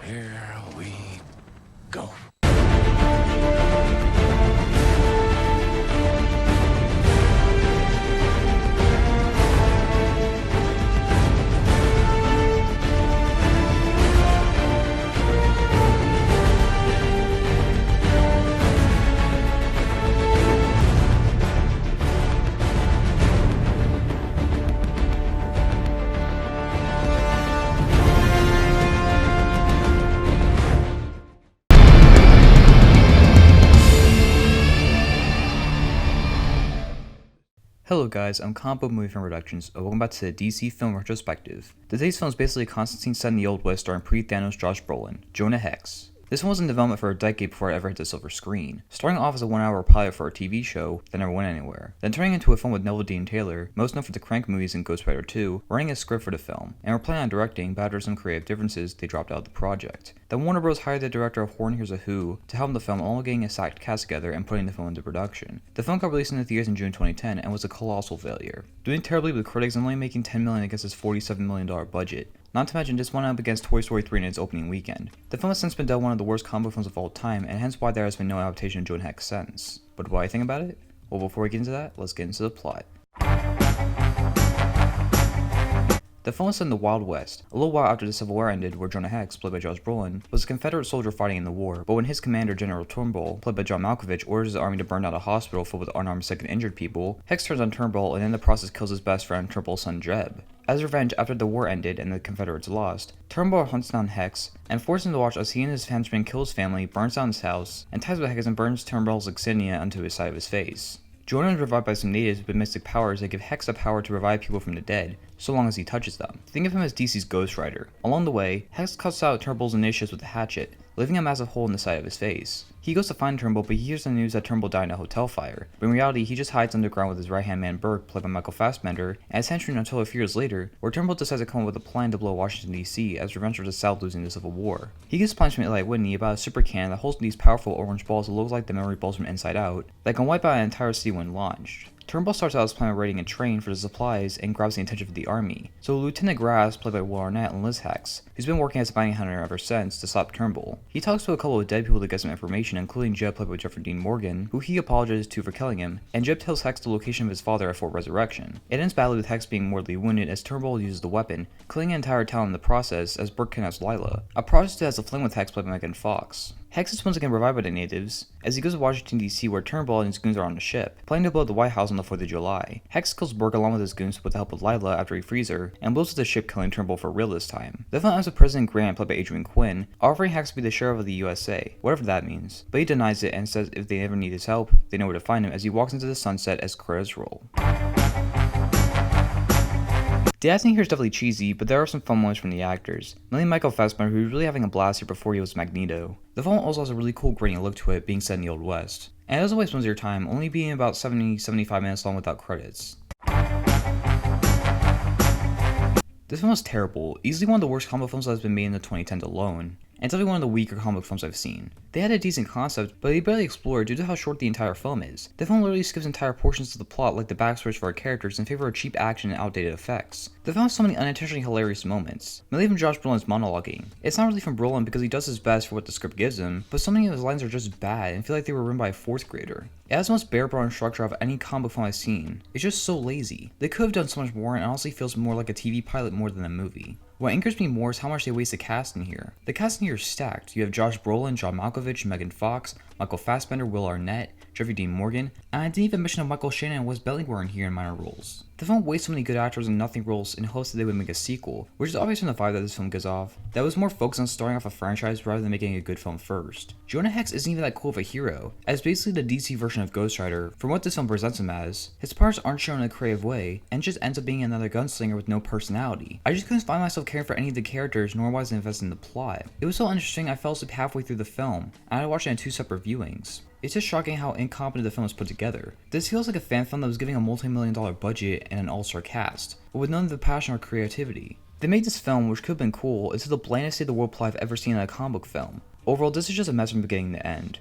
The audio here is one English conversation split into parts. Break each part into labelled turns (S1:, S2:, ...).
S1: Here we go.
S2: Hello guys, I'm Combo Movie Film Productions, and welcome back to the DC film Retrospective. Today's film is basically a Constantine set in the Old West starring pre-Thanos Josh Brolin, Jonah Hex. This one was in development for a decade before it ever hit the silver screen, starting off as a 1-hour pilot for a TV show that never went anywhere, then turning into a film with Neville Dean Taylor, most known for the Crank movies and Ghost Rider 2, writing a script for the film, and were planning on directing, but after some creative differences, they dropped out of the project. Then Warner Bros. Hired the director of Horn Hears a Who to help the film, along with getting a stacked cast together and putting the film into production. The film got released in the theaters in June 2010 and was a colossal failure, doing terribly with critics and only making $10 million against its $47 million budget. Not to mention, this went up against Toy Story 3 in its opening weekend. The film has since been dubbed one of the worst comic films of all time, and hence why there has been no adaptation of Jonah Hex since. But what do I think about it? Well, before we get into that, let's get into the plot. The film was set in the Wild West, a little while after the Civil War ended, where Jonah Hex, played by Josh Brolin, was a Confederate soldier fighting in the war, but when his commander, General Turnbull, played by John Malkovich, orders his army to burn down a hospital filled with unarmed sick and injured people, Hex turns on Turnbull and in the process kills his best friend, Turnbull's son Jeb. As revenge, after the war ended and the Confederates lost, Turnbull hunts down Hex and forces him to watch as he and his henchmen kill his family, burns down his house, and ties with Hex and burns Turnbull's insignia onto his side of his face. Jonah is revived by some natives with mystic powers that give Hex the power to revive people from the dead, so long as he touches them. Think of him as DC's Ghost Rider. Along the way, Hex cuts out Turnbull's initiatives with a hatchet, leaving a massive hole in the side of his face. He goes to find Turnbull, but he hears the news that Turnbull died in a hotel fire. But in reality, he just hides underground with his right-hand man Burke, played by Michael Fassbender, and his henchmen until a few years later, where Turnbull decides to come up with a plan to blow Washington DC as revenge for the South losing the Civil War. He gets plans from Eli Whitney about a super cannon that holds these powerful orange balls that look like the memory balls from Inside Out that can wipe out an entire city when launched. Turnbull starts out his plan by raiding a train for the supplies and grabs the attention of the army. So Lieutenant Grass, played by Will Arnett, enlists Hex, who's been working as a bounty hunter ever since, to stop Turnbull. He talks to a couple of dead people to get some information, including Jeb, played by Jeffrey Dean Morgan, who he apologizes to for killing him, and Jeb tells Hex the location of his father at Fort Resurrection. It ends badly with Hex being mortally wounded as Turnbull uses the weapon, killing an entire town in the process as Burke kidnaps Lila, a prostitute that has a fling with Hex, played by Megan Fox. Hex is once again revived by the natives, as he goes to Washington DC where Turnbull and his goons are on a ship, planning to blow up the White House on the 4th of July. Hex kills Burke along with his goons with the help of Lila after he frees her, and blows up the ship, killing Turnbull for real this time. The film ends with President Grant, played by Adrian Quinn, offering Hex to be the sheriff of the USA, whatever that means, but he denies it and says if they ever need his help, they know where to find him as he walks into the sunset as credits roll. The acting here is definitely cheesy, but there are some fun moments from the actors, mainly Michael Fassbender, who was really having a blast here before he was Magneto. The film also has a really cool grainy look to it, being set in the Old West, and it doesn't waste much of your time, only being about 70-75 minutes long without credits. This film is terrible, easily one of the worst comic films that has been made in the 2010s alone, and definitely one of the weaker comic films I've seen. They had a decent concept, but they barely explore it due to how short the entire film is. The film literally skips entire portions of the plot like the backstories for our characters in favor of cheap action and outdated effects. The film has so many unintentionally hilarious moments, mainly from Josh Brolin's monologuing. It's not really from Brolin because he does his best for what the script gives him, but so many of his lines are just bad and feel like they were written by a 4th grader. It has the most bare-bone structure of any comic film I've seen. It's just so lazy. They could have done so much more and honestly feels more like a TV pilot more than a movie. What angers me more is how much they waste the cast in here. The cast in here is stacked. You have Josh Brolin, John Malkovich, Megan Fox, Michael Fassbender, Will Arnett, Jeffrey Dean Morgan, and I didn't even mention that Michael Shannon and Wes Bentley were in here in minor roles. The film wastes so many good actors in nothing roles in hopes that they would make a sequel, which is obvious from the vibe that this film gives off, that was more focused on starting off a franchise rather than making a good film first. Jonah Hex isn't even that cool of a hero, as basically the DC version of Ghost Rider, from what this film presents him as. His powers aren't shown in a creative way, and just ends up being another gunslinger with no personality. I just couldn't find myself caring for any of the characters, nor was I invested in the plot. It was so interesting I fell asleep halfway through the film, and I watched it in 2 separate viewings. It's just shocking how incompetent the film was put together. This feels like a fan film that was given a multi-million-dollar budget and an all-star cast, but with none of the passion or creativity. They made this film, which could have been cool, into the blandest state of the world plot I've ever seen in a comic book film. Overall, this is just a mess from beginning to end.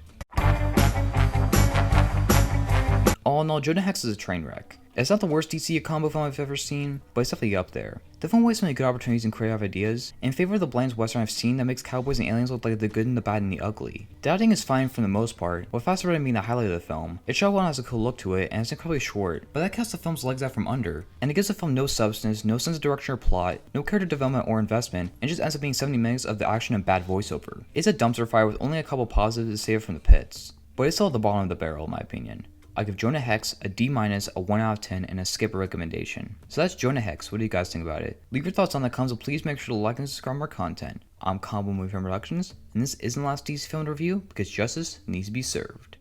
S2: All in all, Jonah Hex is a train wreck. It's not the worst DC combo film I've ever seen, but it's definitely up there. The film wastes so many good opportunities and creative ideas, in favor of the bland western I've seen that makes cowboys and aliens look like the good and the bad and the ugly. The acting is fine for the most part, with Fast Forward being the highlight of the film. It shot well and has a cool look to it, and it's incredibly short, but that casts the film's legs out from under, and it gives the film no substance, no sense of direction or plot, no character development or investment, and just ends up being 70 minutes of the action and bad voiceover. It's a dumpster fire with only a couple positives to save it from the pits, but it's still at the bottom of the barrel in my opinion. I give Jonah Hex a D-, a 1 out of 10, and a skip recommendation. So that's Jonah Hex. What do you guys think about it? Leave your thoughts on the comments, but please make sure to like and subscribe more content. I'm Combo Movie Film Productions, and this isn't the last DC film review because justice needs to be served.